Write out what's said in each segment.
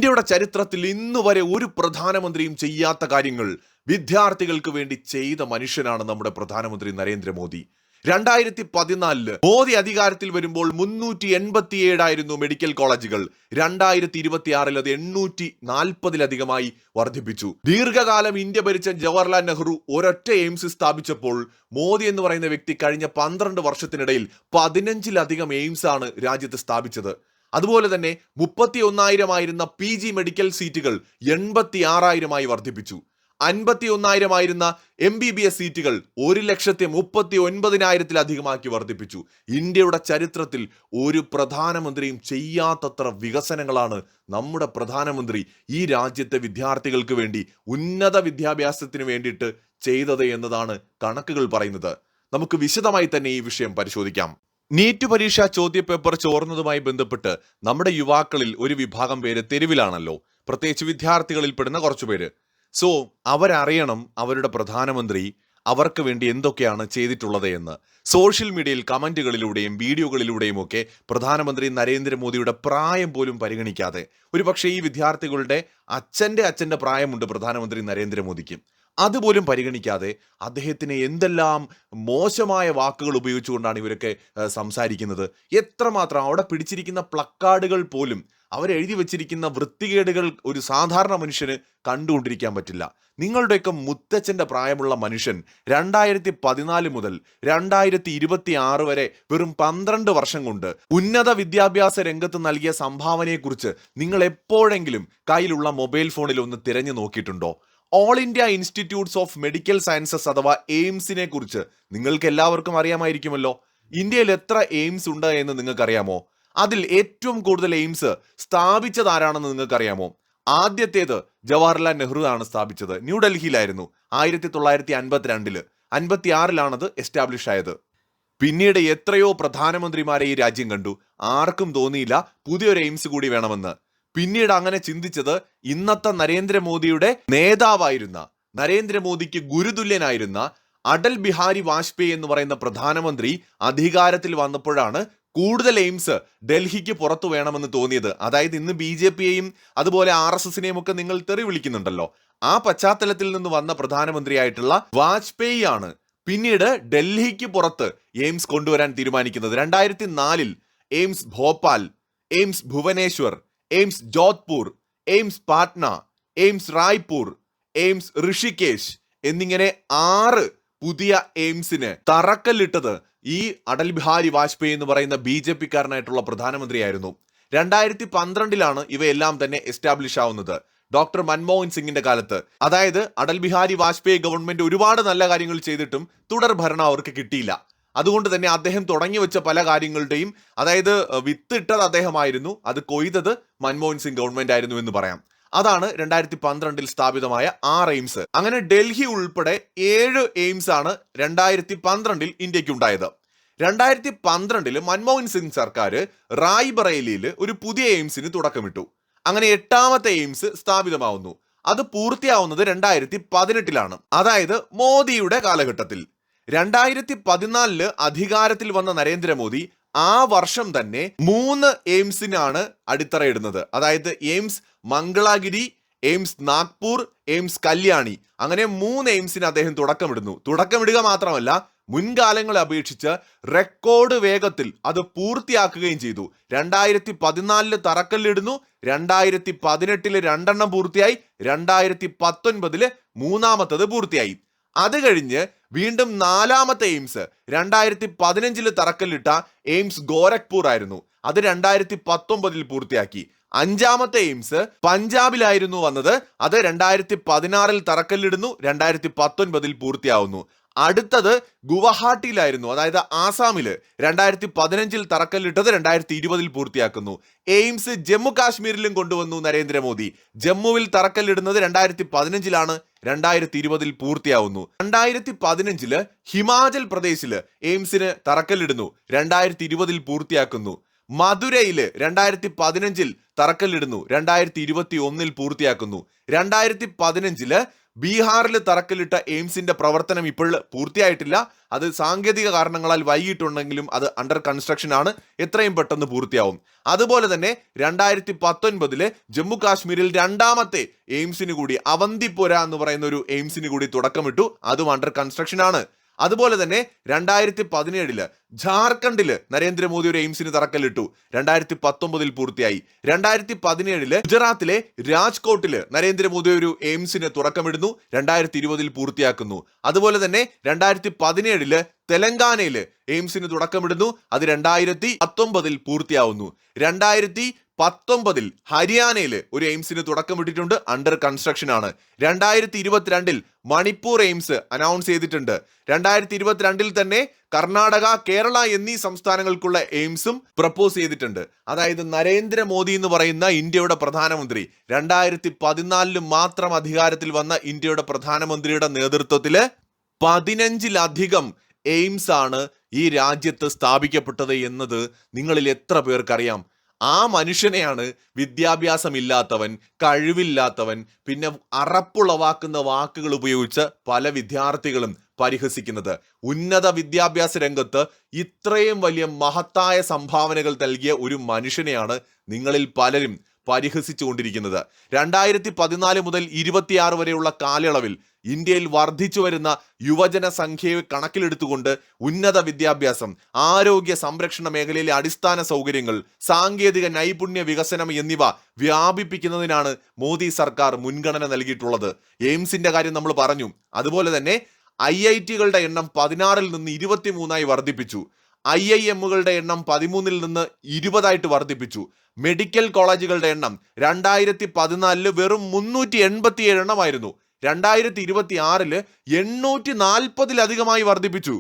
ഇന്ത്യയുടെ ചരിത്രത്തിൽ ഇന്നുവരെ ഒരു പ്രധാനമന്ത്രിയും ചെയ്യാത്ത കാര്യങ്ങൾ വിദ്യാർത്ഥികൾക്ക് വേണ്ടി ചെയ്ത മനുഷ്യനാണ് നമ്മുടെ പ്രധാനമന്ത്രി നരേന്ദ്രമോദി. 2014 മോദി അധികാരത്തിൽ വരുമ്പോൾ 387 മെഡിക്കൽ കോളേജുകൾ 2026 അത് 840 വർദ്ധിപ്പിച്ചു. ദീർഘകാലം ഇന്ത്യ ഭരിച്ച ജവഹർലാൽ നെഹ്റു ഒരൊറ്റ എയിംസ് സ്ഥാപിച്ചപ്പോൾ മോദി എന്ന് പറയുന്ന വ്യക്തി കഴിഞ്ഞ 12 വർഷത്തിനിടയിൽ 15 എയിംസ് ആണ് രാജ്യത്ത് സ്ഥാപിച്ചത്. അതുപോലെ തന്നെ 31,000 PG മെഡിക്കൽ സീറ്റുകൾ 86,000 വർദ്ധിപ്പിച്ചു. 51,000 MBBS സീറ്റുകൾ 1,39,000 വർദ്ധിപ്പിച്ചു. ഇന്ത്യയുടെ ചരിത്രത്തിൽ ഒരു പ്രധാനമന്ത്രിയും ചെയ്യാത്തത്ര വികസനങ്ങളാണ് നമ്മുടെ പ്രധാനമന്ത്രി ഈ രാജ്യത്തെ വിദ്യാർത്ഥികൾക്ക് വേണ്ടി ഉന്നത വിദ്യാഭ്യാസത്തിന് വേണ്ടിയിട്ട് ചെയ്തത് എന്നതാണ് കണക്കുകൾ പറയുന്നത്. നമുക്ക് വിശദമായി തന്നെ ഈ വിഷയം പരിശോധിക്കാം. നീറ്റ് പരീക്ഷാ ചോദ്യപേപ്പർ ചോർന്നതുമായി ബന്ധപ്പെട്ട് നമ്മുടെ യുവാക്കളിൽ ഒരു വിഭാഗം പേര് തെരുവിലാണല്ലോ, പ്രത്യേകിച്ച് വിദ്യാർത്ഥികളിൽ പെടുന്ന കുറച്ചുപേര്. സോ അവരറിയണം അവരുടെ പ്രധാനമന്ത്രി അവർക്ക് വേണ്ടി എന്തൊക്കെയാണ് ചെയ്തിട്ടുള്ളത് എന്ന്. സോഷ്യൽ മീഡിയയിൽ കമന്റുകളിലൂടെയും വീഡിയോകളിലൂടെയും ഒക്കെ പ്രധാനമന്ത്രി നരേന്ദ്രമോദിയുടെ പ്രായം പോലും പരിഗണിക്കാതെ, ഒരുപക്ഷെ ഈ വിദ്യാർത്ഥികളുടെ അച്ഛൻ്റെ പ്രായമുണ്ട് പ്രധാനമന്ത്രി നരേന്ദ്രമോദിക്ക്, അതുപോലും പരിഗണിക്കാതെ അദ്ദേഹത്തിന് എന്തെല്ലാം മോശമായ വാക്കുകൾ ഉപയോഗിച്ചുകൊണ്ടാണ് ഇവരൊക്കെ സംസാരിക്കുന്നത്. എത്രമാത്രം അവിടെ പിടിച്ചിരിക്കുന്ന പ്ലക്കാർഡുകൾ പോലും അവരെഴുതി വെച്ചിരിക്കുന്ന വൃത്തികേടുകൾ ഒരു സാധാരണ മനുഷ്യന് കണ്ടുകൊണ്ടിരിക്കാൻ പറ്റില്ല. നിങ്ങളുടെയൊക്കെ മുത്തച്ഛൻ്റെ പ്രായമുള്ള മനുഷ്യൻ 2014 മുതൽ 2026 വരെ വെറും 12 വർഷം കൊണ്ട് ഉന്നത വിദ്യാഭ്യാസ രംഗത്ത് നൽകിയ സംഭാവനയെക്കുറിച്ച് നിങ്ങൾ എപ്പോഴെങ്കിലും കയ്യിലുള്ള മൊബൈൽ ഫോണിൽ ഒന്ന് തിരഞ്ഞു നോക്കിയിട്ടുണ്ടോ? All India institutes of medical sciences അഥവാ എയിംസിനെ കുറിച്ച് നിങ്ങൾക്ക് എല്ലാവർക്കും അറിയാമായിരിക്കുമല്ലോ. ഇന്ത്യയിൽ എത്ര എയിംസ് ഉണ്ട് എന്ന് നിങ്ങൾക്കറിയാമോ? അതിൽ ഏറ്റവും കൂടുതൽ എയിംസ് സ്ഥാപിച്ചത് ആരാണെന്ന് നിങ്ങൾക്കറിയാമോ? ആദ്യത്തേത് ജവഹർലാൽ നെഹ്റു ആണ് സ്ഥാപിച്ചത്. ന്യൂഡൽഹിയിലായിരുന്നു 1952. 56 എസ്റ്റാബ്ലിഷ് ആയത്. പിന്നീട് എത്രയോ പ്രധാനമന്ത്രിമാരെ ഈ രാജ്യം കണ്ടു. ആർക്കും തോന്നിയില്ല പുതിയൊരു എയിംസ് കൂടി വേണമെന്ന്. പിന്നീട് അങ്ങനെ ചിന്തിച്ചത് ഇന്നത്തെ നരേന്ദ്രമോദിയുടെ നേതാവായിരുന്ന, നരേന്ദ്രമോദിക്ക് ഗുരുതുല്യനായിരുന്ന അടൽ ബിഹാരി വാജ്പേയി എന്ന് പറയുന്ന പ്രധാനമന്ത്രി അധികാരത്തിൽ വന്നപ്പോഴാണ് കൂടുതൽ എയിംസ് ഡൽഹിക്ക് പുറത്തു വേണമെന്ന് തോന്നിയത്. അതായത് ഇന്ന് BJPയെയും അതുപോലെ RSSനെയും ഒക്കെ നിങ്ങൾ തെറി വിളിക്കുന്നുണ്ടല്ലോ, ആ പശ്ചാത്തലത്തിൽ നിന്ന് വന്ന പ്രധാനമന്ത്രിയായിട്ടുള്ള വാജ്പേയി ആണ് പിന്നീട് ഡൽഹിക്ക് പുറത്ത് എയിംസ് കൊണ്ടുവരാൻ തീരുമാനിക്കുന്നത്. 2004 AIIMS Bhopal, AIIMS Bhubaneswar, AIIMS Jodhpur, AIIMS Patna, AIIMS Raipur, AIIMS Rishikesh എന്നിങ്ങനെ 6 പുതിയ എയിംസിന് തറക്കല്ലിട്ടത് ഈ അടൽ ബിഹാരി വാജ്പേയി എന്ന് പറയുന്ന BJPക്കാരനായിട്ടുള്ള പ്രധാനമന്ത്രിയായിരുന്നു. 2012 ഇവയെല്ലാം തന്നെ എസ്റ്റാബ്ലിഷ് ആവുന്നത് ഡോക്ടർ മൻമോഹൻ സിംഗിന്റെ കാലത്ത്. അതായത് അടൽ ബിഹാരി വാജ്പേയി ഗവൺമെന്റ് ഒരുപാട് നല്ല കാര്യങ്ങൾ ചെയ്തിട്ടും തുടർ ഭരണം അവർക്ക് കിട്ടിയില്ല. അതുകൊണ്ട് തന്നെ അദ്ദേഹം തുടങ്ങി വെച്ച പല കാര്യങ്ങളുടെയും, അതായത് വിത്തിട്ടത് അദ്ദേഹമായിരുന്നു, അത് കൊയ്തത് മൻമോഹൻ സിംഗ് ഗവൺമെന്റ് ആയിരുന്നു എന്ന് പറയാം. അതാണ് 2012 സ്ഥാപിതമായ 6 എയിംസ്. അങ്ങനെ ഡൽഹി ഉൾപ്പെടെ 7 എയിംസ് ആണ് 2012 ഇന്ത്യക്ക് ഉണ്ടായത്. 2012 മൻമോഹൻ സിംഗ് സർക്കാർ റായ്ബറേലിയിൽ ഒരു പുതിയ എയിംസിന് തുടക്കമിട്ടു. അങ്ങനെ 8ാമത്തെ എയിംസ് സ്ഥാപിതമാവുന്നു. അത് പൂർത്തിയാവുന്നത് 2018 അതായത് മോദിയുടെ കാലഘട്ടത്തിൽ. 2014 അധികാരത്തിൽ വന്ന നരേന്ദ്രമോദി ആ വർഷം തന്നെ 3 എയിംസിനാണ് അടിത്തറയിടുന്നത്. അതായത് AIIMS Mangalagiri, AIIMS Nagpur, AIIMS Kalyani, അങ്ങനെ 3 എയിംസിന് അദ്ദേഹം തുടക്കമിടുക മാത്രമല്ല, മുൻകാലങ്ങളെ അപേക്ഷിച്ച് റെക്കോർഡ് വേഗത്തിൽ അത് പൂർത്തിയാക്കുകയും ചെയ്തു. 2014 തറക്കല്ലിടുന്നു, 2018 2 പൂർത്തിയായി, 2019 3ാമത്തത് പൂർത്തിയായി. അത് കഴിഞ്ഞ് വീണ്ടും 4ാമത്തെ എയിംസ് 2015 തറക്കല്ലിട്ട എയിംസ് ഗോരഖ്പൂർ ആയിരുന്നു. അത് 2019 പൂർത്തിയാക്കി. 5ാമത്തെ എയിംസ് പഞ്ചാബിലായിരുന്നു വന്നത്. അത് 2016 തറക്കല്ലിടുന്നു, 2019 പൂർത്തിയാവുന്നു. അടുത്തത് ഗുവാഹട്ടിയിലായിരുന്നു, അതായത് ആസാമില് 2015 തറക്കല്ലിട്ടത് 2020 പൂർത്തിയാക്കുന്നു. എയിംസ് ജമ്മു കാശ്മീരിലും കൊണ്ടുവന്നു നരേന്ദ്രമോദി. ജമ്മുവിൽ തറക്കല്ലിടുന്നത് 2015 2020 പൂർത്തിയാവുന്നു. 2015 ഹിമാചൽ പ്രദേശില് എയിംസിന് തറക്കല്ലിടുന്നു, 2020 പൂർത്തിയാക്കുന്നു. മധുരയില് 2015 തറക്കല്ലിടുന്നു, 2021 പൂർത്തിയാക്കുന്നു. 2015 ബീഹാറിൽ തറക്കല്ലിട്ട എയിംസിന്റെ പ്രവർത്തനം ഇപ്പോൾ പൂർത്തിയായിട്ടില്ല. അത് സാങ്കേതിക കാരണങ്ങളാൽ വൈകിട്ടുണ്ടെങ്കിലും അത് അണ്ടർ കൺസ്ട്രക്ഷൻ ആണ്, എത്രയും പെട്ടെന്ന് പൂർത്തിയാവും. അതുപോലെ തന്നെ 2019 ജമ്മു കാശ്മീരിൽ രണ്ടാമത്തെ എയിംസിന് കൂടി, അവന്തിപുര എന്ന് പറയുന്ന ഒരു എയിംസിന് കൂടി തുടക്കമിട്ടു, അതും അണ്ടർ കൺസ്ട്രക്ഷൻ ആണ്. അതുപോലെ തന്നെ 2017 ജാർഖണ്ഡില് നരേന്ദ്രമോദി ഒരു എയിംസിന് തറക്കല്ലിട്ടു, 2019 പൂർത്തിയായി. 2017 ഗുജറാത്തിലെ രാജ്കോട്ടില് നരേന്ദ്രമോദി ഒരു എയിംസിന് തുടക്കമിടുന്നു, 2020 പൂർത്തിയാക്കുന്നു. അതുപോലെ തന്നെ 2017 തെലങ്കാനയില് എയിംസിന് തുടക്കമിടുന്നു, അത് 2019 പൂർത്തിയാവുന്നു. 2019 ഹരിയാനയില് ഒരു എയിംസിന് തുടക്കമിട്ടിട്ടുണ്ട്, അണ്ടർ കൺസ്ട്രക്ഷൻ ആണ്. 2022 മണിപ്പൂർ എയിംസ് അനൗൺസ് ചെയ്തിട്ടുണ്ട്. 2022 തന്നെ കർണാടക, കേരള എന്നീ സംസ്ഥാനങ്ങൾക്കുള്ള എയിംസും പ്രപ്പോസ് ചെയ്തിട്ടുണ്ട്. അതായത് നരേന്ദ്രമോദി എന്ന് പറയുന്ന ഇന്ത്യയുടെ പ്രധാനമന്ത്രി 2014 മാത്രം അധികാരത്തിൽ വന്ന ഇന്ത്യയുടെ പ്രധാനമന്ത്രിയുടെ നേതൃത്വത്തില് 15ലധികം എയിംസ് ആണ് ഈ രാജ്യത്ത് സ്ഥാപിക്കപ്പെട്ടത് എന്നത് നിങ്ങളിൽ എത്ര പേർക്കറിയാം? ആ മനുഷ്യനെയാണ് വിദ്യാഭ്യാസമില്ലാത്തവൻ, കഴിവില്ലാത്തവൻ, പിന്നെ അറപ്പുളവാക്കുന്ന വാക്കുകൾ ഉപയോഗിച്ച് പല വിദ്യാർത്ഥികളും പരിഹസിക്കുന്നത്. ഉന്നത വിദ്യാഭ്യാസ രംഗത്ത് ഇത്രയും വലിയ മഹത്തായ സംഭാവനകൾ നൽകിയ ഒരു മനുഷ്യനെയാണ് നിങ്ങളിൽ പലരും പരിഹസിച്ചുകൊണ്ടിരിക്കുന്നത്. 2014 മുതൽ 26 വരെയുള്ള കാലയളവിൽ ഇന്ത്യയിൽ വർദ്ധിച്ചു വരുന്ന യുവജന സംഖ്യയെ കണക്കിലെടുത്തുകൊണ്ട് ഉന്നത വിദ്യാഭ്യാസം, ആരോഗ്യ സംരക്ഷണ മേഖലയിലെ അടിസ്ഥാന സൗകര്യങ്ങൾ, സാങ്കേതിക നൈപുണ്യ വികസനം എന്നിവ വ്യാപിപ്പിക്കുന്നതിനാണ് മോദി സർക്കാർ മുൻഗണന നൽകിയിട്ടുള്ളത്. എയിംസിന്റെ കാര്യം നമ്മൾ പറഞ്ഞു. അതുപോലെ തന്നെ IIT-കളുടെ എണ്ണം 16-ൽ നിന്ന് 23-ആയി വർദ്ധിപ്പിച്ചു. IIM-കളുടെ എണ്ണം 13-ൽ നിന്ന് 20-ആയിട്ട് വർദ്ധിപ്പിച്ചു. മെഡിക്കൽ കോളേജുകളുടെ എണ്ണം 2014 വെറും 387 എണ്ണമായിരുന്നു, 2026 840-ലധികമായി വർദ്ധിപ്പിച്ചു.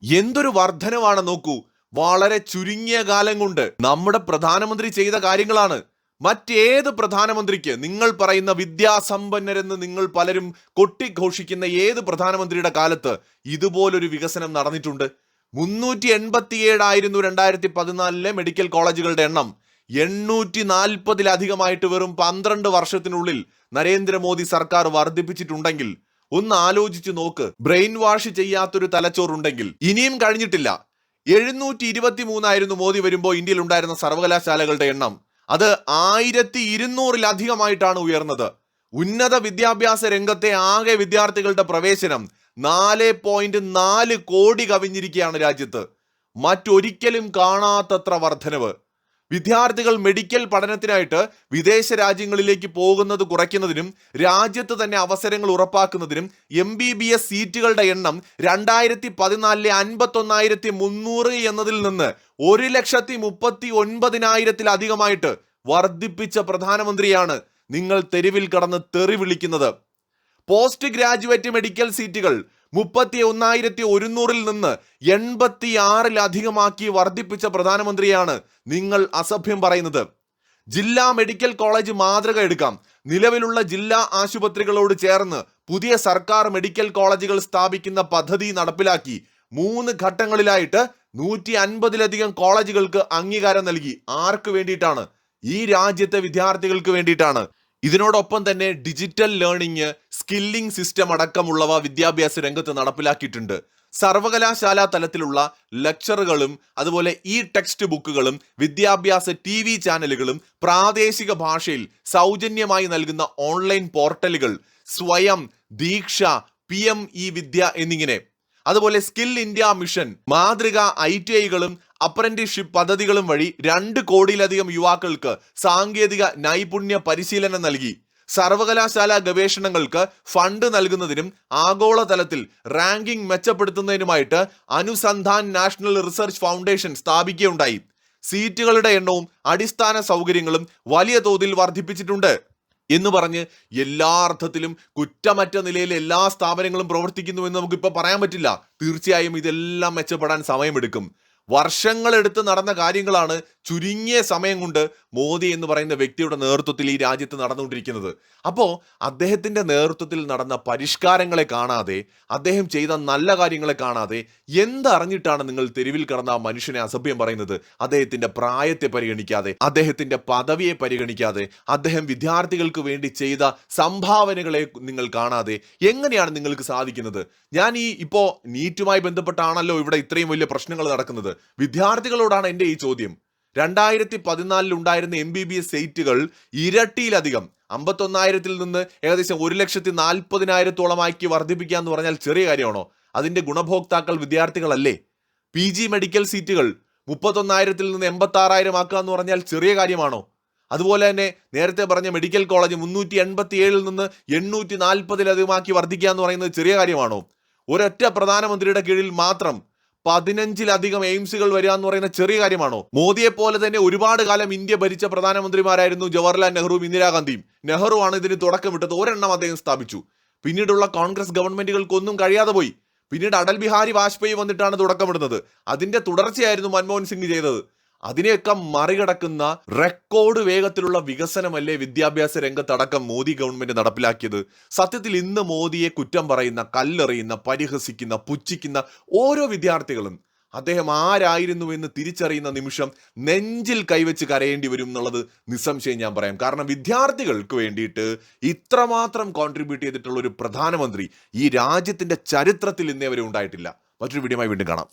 എന്തൊരു വർധനവാണ് നോക്കൂ. വളരെ ചുരുങ്ങിയ കാലം കൊണ്ട് നമ്മുടെ പ്രധാനമന്ത്രി ചെയ്ത കാര്യങ്ങളാണ്. മറ്റേത് പ്രധാനമന്ത്രിക്ക്, നിങ്ങൾ പറയുന്ന വിദ്യാസമ്പന്നരെന്ന് നിങ്ങൾ പലരും കൊട്ടിഘോഷിക്കുന്ന ഏത് പ്രധാനമന്ത്രിയുടെ കാലത്ത് ഇതുപോലൊരു വികസനം നടന്നിട്ടുണ്ട്? 387 ആയിരുന്നു 2014 മെഡിക്കൽ കോളേജുകളുടെ എണ്ണം. 840-ലധികമായിട്ട് വെറും 12 വർഷത്തിനുള്ളിൽ നരേന്ദ്രമോദി സർക്കാർ വർദ്ധിപ്പിച്ചിട്ടുണ്ടെങ്കിൽ ഒന്ന് ആലോചിച്ച് നോക്ക്. ബ്രെയിൻ വാഷ് ചെയ്യാത്തൊരു തലച്ചോറുണ്ടെങ്കിൽ ഇനിയും കഴിഞ്ഞിട്ടില്ല. 723 ആയിരുന്നു മോദി വരുമ്പോൾ ഇന്ത്യയിൽ ഉണ്ടായിരുന്ന സർവകലാശാലകളുടെ എണ്ണം. അത് 1200-ലധികമായിട്ടാണ് ഉയർന്നത്. ഉന്നത വിദ്യാഭ്യാസ രംഗത്തെ ആകെ വിദ്യാർത്ഥികളുടെ പ്രവേശനം 4.4 കോടി കവിഞ്ഞിരിക്കുകയാണ് രാജ്യത്ത്. മറ്റൊരിക്കലും കാണാത്തത്ര വർധനവ്. വിദ്യാർത്ഥികൾ മെഡിക്കൽ പഠനത്തിനായിട്ട് വിദേശ രാജ്യങ്ങളിലേക്ക് പോകുന്നത് കുറയ്ക്കുന്നതിനും രാജ്യത്ത് തന്നെ അവസരങ്ങൾ ഉറപ്പാക്കുന്നതിനും MBBS സീറ്റുകളുടെ എണ്ണം 2014 51,300 എന്നതിൽ നിന്ന് 1,39,000-ലധികമായിട്ട് വർദ്ധിപ്പിച്ച പ്രധാനമന്ത്രിയാണ് നിങ്ങൾ തെരുവിൽ കടന്ന് തെറി വിളിക്കുന്നത്. പോസ്റ്റ് ഗ്രാജുവേറ്റ് മെഡിക്കൽ സീറ്റുകൾ 31,100-ൽ നിന്ന് 86-ലധികമാക്കി വർദ്ധിപ്പിച്ച പ്രധാനമന്ത്രിയാണ് നിങ്ങൾ അസഭ്യം പറയുന്നത്. ജില്ലാ മെഡിക്കൽ കോളേജ് മാതൃക എടുക്കാം. നിലവിലുള്ള ജില്ലാ ആശുപത്രികളോട് ചേർന്ന് പുതിയ സർക്കാർ മെഡിക്കൽ കോളേജുകൾ സ്ഥാപിക്കുന്ന പദ്ധതി നടപ്പിലാക്കി 3 ഘട്ടങ്ങളിലായിട്ട് 150-ലധികം കോളേജുകൾക്ക് അംഗീകാരം നൽകി. ആർക്ക് വേണ്ടിയിട്ടാണ്? ഈ രാജ്യത്തെ വിദ്യാർത്ഥികൾക്ക് വേണ്ടിയിട്ടാണ്. ഇതിനോടൊപ്പം തന്നെ ഡിജിറ്റൽ ലേണിംഗ്, സ്കില്ലിംഗ് സിസ്റ്റം അടക്കമുള്ളവ വിദ്യാഭ്യാസ രംഗത്ത് നടപ്പിലാക്കിയിട്ടുണ്ട്. സർവകലാശാല തലത്തിലുള്ള ലെക്ചറുകളും അതുപോലെ ടെക്സ്റ്റ് ബുക്കുകളും വിദ്യാഭ്യാസ TV ചാനലുകളും പ്രാദേശിക ഭാഷയിൽ സൗജന്യമായി നൽകുന്ന ഓൺലൈൻ പോർട്ടലുകൾ, സ്വയം, ദീക്ഷ, PM വിദ്യ എന്നിങ്ങനെ. അതുപോലെ സ്കിൽ ഇന്ത്യ മിഷൻ, മാതൃക ITIകളും അപ്രന്റീസ്ഷിപ്പ് പദ്ധതികളും വഴി 2 കോടിയിലധികം യുവാക്കൾക്ക് സാങ്കേതിക നൈപുണ്യ പരിശീലനം നൽകി. സർവകലാശാല ഗവേഷണങ്ങൾക്ക് ഫണ്ട് നൽകുന്നതിനും ആഗോളതലത്തിൽ ranking മെച്ചപ്പെടുത്തുന്നതിനുമായിട്ട് Anusandhan national research foundation സ്ഥാപിക്കുകയുണ്ടായി. സീറ്റുകളുടെ എണ്ണവും അടിസ്ഥാന സൗകര്യങ്ങളും വലിയ തോതിൽ വർദ്ധിപ്പിച്ചിട്ടുണ്ട് എന്ന് പറഞ്ഞ് എല്ലാ അർത്ഥത്തിലും കുറ്റമറ്റ നിലയിൽ എല്ലാ സ്ഥാപനങ്ങളും പ്രവർത്തിക്കുന്നുവെന്ന് നമുക്കിപ്പോൾ പറയാൻ പറ്റില്ല. തീർച്ചയായും ഇതെല്ലാം മെച്ചപ്പെടാൻ സമയമെടുക്കും. വർഷങ്ങളെടുത്ത് നടന്ന കാര്യങ്ങളാണ് ചുരുങ്ങിയ സമയം കൊണ്ട് മോദി എന്ന് പറയുന്ന വ്യക്തിയുടെ നേതൃത്വത്തിൽ ഈ രാജ്യത്ത് നടന്നുകൊണ്ടിരിക്കുന്നത്. അപ്പോൾ അദ്ദേഹത്തിന്റെ നേതൃത്വത്തിൽ നടന്ന പരിഷ്കാരങ്ങളെ കാണാതെ, അദ്ദേഹം ചെയ്ത നല്ല കാര്യങ്ങളെ കാണാതെ എന്തറിഞ്ഞിട്ടാണ് നിങ്ങൾ തെരുവിൽ കിടന്ന ആ മനുഷ്യനെ അസഭ്യം പറയുന്നത്? അദ്ദേഹത്തിന്റെ പ്രായത്തെ പരിഗണിക്കാതെ, അദ്ദേഹത്തിന്റെ പദവിയെ പരിഗണിക്കാതെ, അദ്ദേഹം വിദ്യാർത്ഥികൾക്ക് വേണ്ടി ചെയ്ത സംഭാവനകളെ നിങ്ങൾ കാണാതെ എങ്ങനെയാണ് നിങ്ങൾക്ക് സാധിക്കുന്നത്? ഞാൻ ഇപ്പോ നീറ്റുമായി ബന്ധപ്പെട്ടാണല്ലോ ഇവിടെ ഇത്രയും വലിയ പ്രശ്നങ്ങൾ നടക്കുന്നത്. വിദ്യാർത്ഥികളോടാണ് എൻ്റെ ഈ ചോദ്യം. 2014 ഉണ്ടായിരുന്ന MBBS സീറ്റുകൾ ഇരട്ടിയിലധികം 51,000-ൽ നിന്ന് ഏകദേശം 1,40,000-ഓളമാക്കി വർദ്ധിപ്പിക്കുക എന്ന് പറഞ്ഞാൽ ചെറിയ കാര്യമാണോ? അതിന്റെ ഗുണഭോക്താക്കൾ വിദ്യാർത്ഥികളല്ലേ? PG മെഡിക്കൽ സീറ്റുകൾ 31,000-ൽ നിന്ന് 86,000 ആക്കുക എന്ന് പറഞ്ഞാൽ ചെറിയ കാര്യമാണോ? അതുപോലെ തന്നെ നേരത്തെ പറഞ്ഞ മെഡിക്കൽ കോളേജ് 387-ൽ നിന്ന് 840-ലധികമാക്കി വർദ്ധിക്കുക എന്ന് പറയുന്നത് ചെറിയ കാര്യമാണോ? ഒരൊറ്റ പ്രധാനമന്ത്രിയുടെ കീഴിൽ മാത്രം 15-ലധികം എയിംസുകൾ വരിക എന്ന് പറയുന്ന ചെറിയ കാര്യമാണോ? മോദിയെ പോലെ തന്നെ ഒരുപാട് കാലം ഇന്ത്യ ഭരിച്ച പ്രധാനമന്ത്രിമാരായിരുന്നു ജവഹർലാൽ നെഹ്റുവും ഇന്ദിരാഗാന്ധിയും. നെഹ്റുവാണ് ഇതിന് തുടക്കമിട്ടത്. ഒരെണ്ണം അദ്ദേഹം സ്ഥാപിച്ചു. പിന്നീടുള്ള കോൺഗ്രസ് ഗവൺമെന്റുകൾക്കൊന്നും കഴിയാതെ പോയി. പിന്നീട് അടൽ ബിഹാരി വാജ്പേയി വന്നിട്ടാണ് തുടക്കമിടുന്നത്. അതിന്റെ തുടർച്ചയായിരുന്നു മൻമോഹൻ സിംഗ് ചെയ്തത്. അതിനെയൊക്കെ മറികടക്കുന്ന റെക്കോർഡ് വേഗത്തിലുള്ള വികസനമല്ലേ വിദ്യാഭ്യാസ രംഗത്തടക്കം മോദി ഗവൺമെന്റ് നടപ്പിലാക്കിയത്? സത്യത്തിൽ ഇന്ന് മോദിയെ കുറ്റം പറയുന്ന, കല്ലെറിയുന്ന, പരിഹസിക്കുന്ന, പുച്ഛിക്കുന്ന ഓരോ വിദ്യാർത്ഥികളും അദ്ദേഹം ആരായിരുന്നു എന്ന് തിരിച്ചറിയുന്ന നിമിഷം നെഞ്ചിൽ കൈവച്ച് കരയേണ്ടി വരും എന്നുള്ളത് നിസ്സംശയം ഞാൻ പറയാം. കാരണം വിദ്യാർത്ഥികൾക്ക് വേണ്ടിയിട്ട് ഇത്രമാത്രം കോൺട്രിബ്യൂട്ട് ചെയ്തിട്ടുള്ള ഒരു പ്രധാനമന്ത്രി ഈ രാജ്യത്തിന്റെ ചരിത്രത്തിൽ ഇന്നേ വരെ ഉണ്ടായിട്ടില്ല. മറ്റൊരു വീഡിയോയുമായി വീണ്ടും കാണാം.